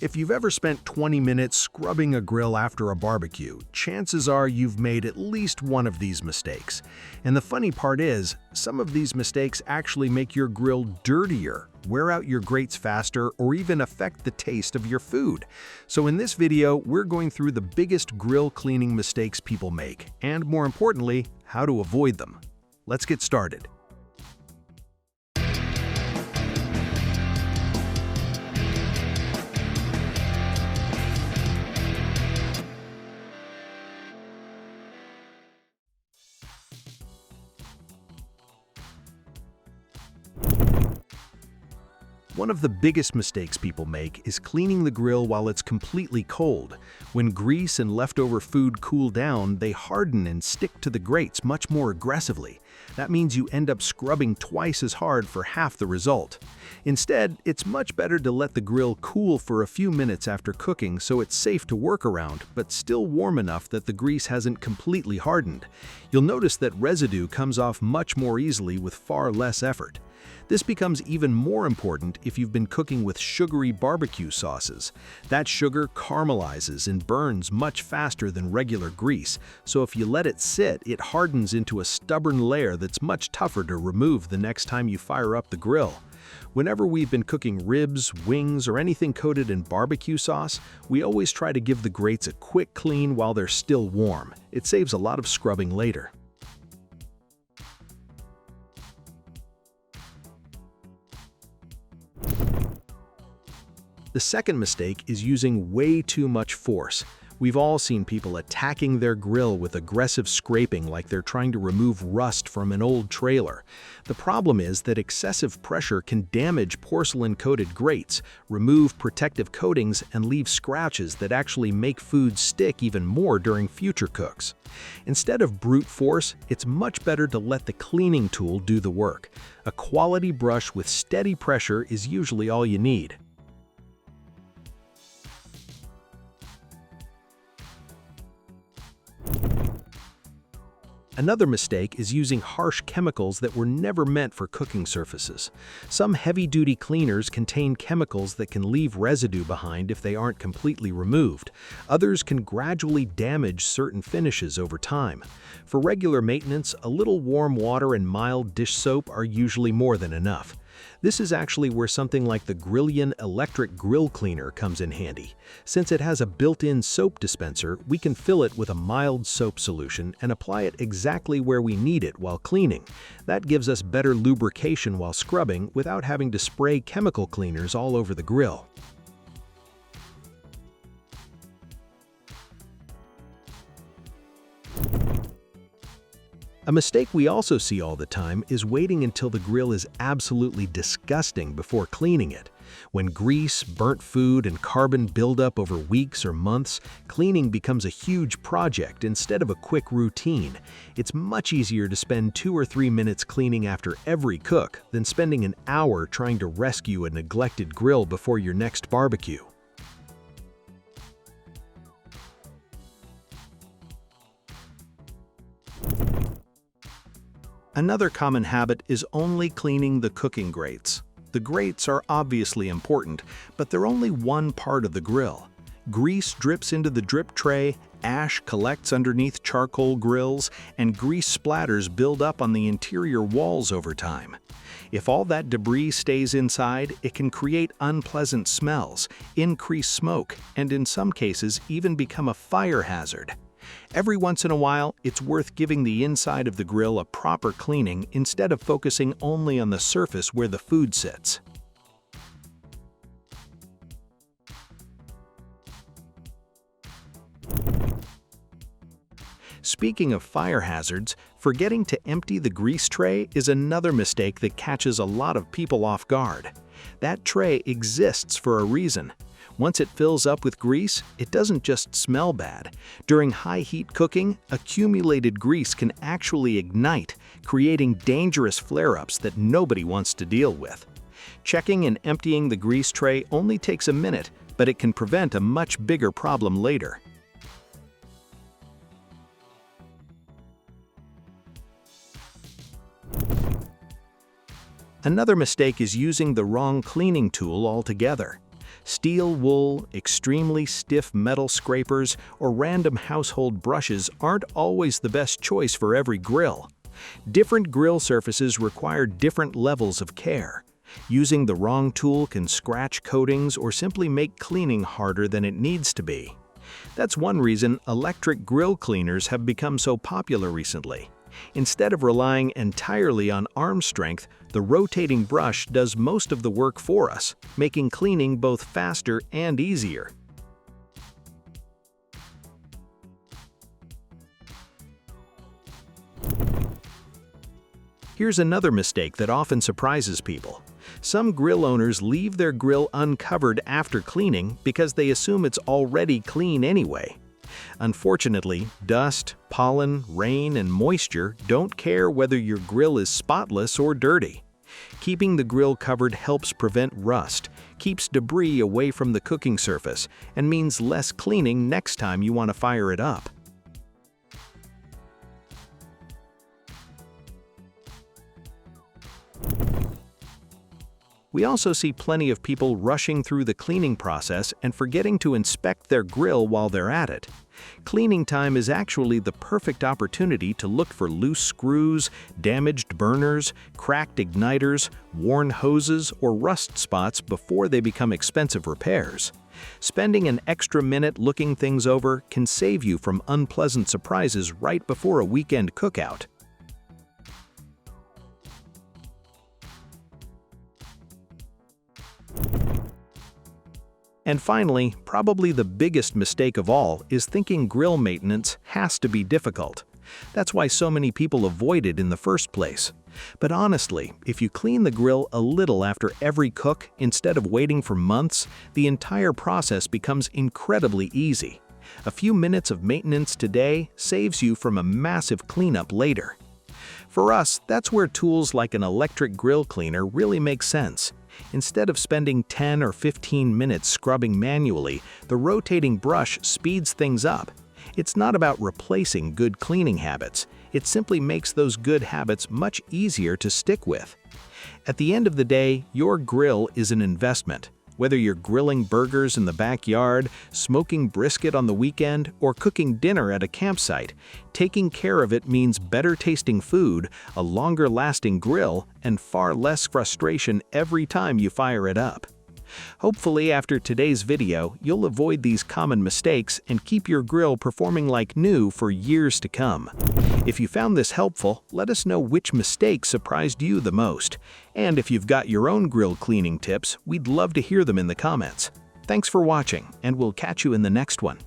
If you've ever spent 20 minutes scrubbing a grill after a barbecue, chances are you've made at least one of these mistakes. And the funny part is, some of these mistakes actually make your grill dirtier, wear out your grates faster, or even affect the taste of your food. So in this video, we're going through the biggest grill cleaning mistakes people make, and more importantly, how to avoid them. Let's get started. One of the biggest mistakes people make is cleaning the grill while it's completely cold. When grease and leftover food cool down, they harden and stick to the grates much more aggressively. That means you end up scrubbing twice as hard for half the result. Instead, it's much better to let the grill cool for a few minutes after cooking so it's safe to work around, but still warm enough that the grease hasn't completely hardened. You'll notice that residue comes off much more easily with far less effort. This becomes even more important if you've been cooking with sugary barbecue sauces. That sugar caramelizes and burns much faster than regular grease, so if you let it sit, it hardens into a stubborn layer that's much tougher to remove the next time you fire up the grill. Whenever we've been cooking ribs, wings, or anything coated in barbecue sauce, we always try to give the grates a quick clean while they're still warm. It saves a lot of scrubbing later. The second mistake is using way too much force. We've all seen people attacking their grill with aggressive scraping like they're trying to remove rust from an old trailer. The problem is that excessive pressure can damage porcelain-coated grates, remove protective coatings, and leave scratches that actually make food stick even more during future cooks. Instead of brute force, it's much better to let the cleaning tool do the work. A quality brush with steady pressure is usually all you need. Another mistake is using harsh chemicals that were never meant for cooking surfaces. Some heavy-duty cleaners contain chemicals that can leave residue behind if they aren't completely removed. Others can gradually damage certain finishes over time. For regular maintenance, a little warm water and mild dish soap are usually more than enough. This is actually where something like the Grillian electric grill cleaner comes in handy. Since it has a built-in soap dispenser, we can fill it with a mild soap solution and apply it exactly where we need it while cleaning. That gives us better lubrication while scrubbing without having to spray chemical cleaners all over the grill. A mistake we also see all the time is waiting until the grill is absolutely disgusting before cleaning it. When grease, burnt food, and carbon build up over weeks or months, cleaning becomes a huge project instead of a quick routine. It's much easier to spend 2 or 3 minutes cleaning after every cook than spending an hour trying to rescue a neglected grill before your next barbecue. Another common habit is only cleaning the cooking grates. The grates are obviously important, but they're only one part of the grill. Grease drips into the drip tray, ash collects underneath charcoal grills, and grease splatters build up on the interior walls over time. If all that debris stays inside, it can create unpleasant smells, increase smoke, and in some cases even become a fire hazard. Every once in a while, it's worth giving the inside of the grill a proper cleaning instead of focusing only on the surface where the food sits. Speaking of fire hazards, forgetting to empty the grease tray is another mistake that catches a lot of people off guard. That tray exists for a reason. Once it fills up with grease, it doesn't just smell bad. During high-heat cooking, accumulated grease can actually ignite, creating dangerous flare-ups that nobody wants to deal with. Checking and emptying the grease tray only takes a minute, but it can prevent a much bigger problem later. Another mistake is using the wrong cleaning tool altogether. Steel wool, extremely stiff metal scrapers, or random household brushes aren't always the best choice for every grill. Different grill surfaces require different levels of care. Using the wrong tool can scratch coatings or simply make cleaning harder than it needs to be. That's one reason electric grill cleaners have become so popular recently. Instead of relying entirely on arm strength, the rotating brush does most of the work for us, making cleaning both faster and easier. Here's another mistake that often surprises people. Some grill owners leave their grill uncovered after cleaning because they assume it's already clean anyway. Unfortunately, dust, pollen, rain, and moisture don't care whether your grill is spotless or dirty. Keeping the grill covered helps prevent rust, keeps debris away from the cooking surface, and means less cleaning next time you want to fire it up. We also see plenty of people rushing through the cleaning process and forgetting to inspect their grill while they're at it. Cleaning time is actually the perfect opportunity to look for loose screws, damaged burners, cracked igniters, worn hoses, or rust spots before they become expensive repairs. Spending an extra minute looking things over can save you from unpleasant surprises right before a weekend cookout. And finally, probably the biggest mistake of all is thinking grill maintenance has to be difficult. That's why so many people avoid it in the first place. But honestly, if you clean the grill a little after every cook instead of waiting for months, the entire process becomes incredibly easy. A few minutes of maintenance today saves you from a massive cleanup later. For us, that's where tools like an electric grill cleaner really make sense. Instead of spending 10 or 15 minutes scrubbing manually, the rotating brush speeds things up. It's not about replacing good cleaning habits. It simply makes those good habits much easier to stick with. At the end of the day, your grill is an investment. Whether you're grilling burgers in the backyard, smoking brisket on the weekend, or cooking dinner at a campsite, taking care of it means better tasting food, a longer lasting grill, and far less frustration every time you fire it up. Hopefully, after today's video, you'll avoid these common mistakes and keep your grill performing like new for years to come. If you found this helpful, let us know which mistake surprised you the most. And if you've got your own grill cleaning tips, we'd love to hear them in the comments. Thanks for watching, and we'll catch you in the next one.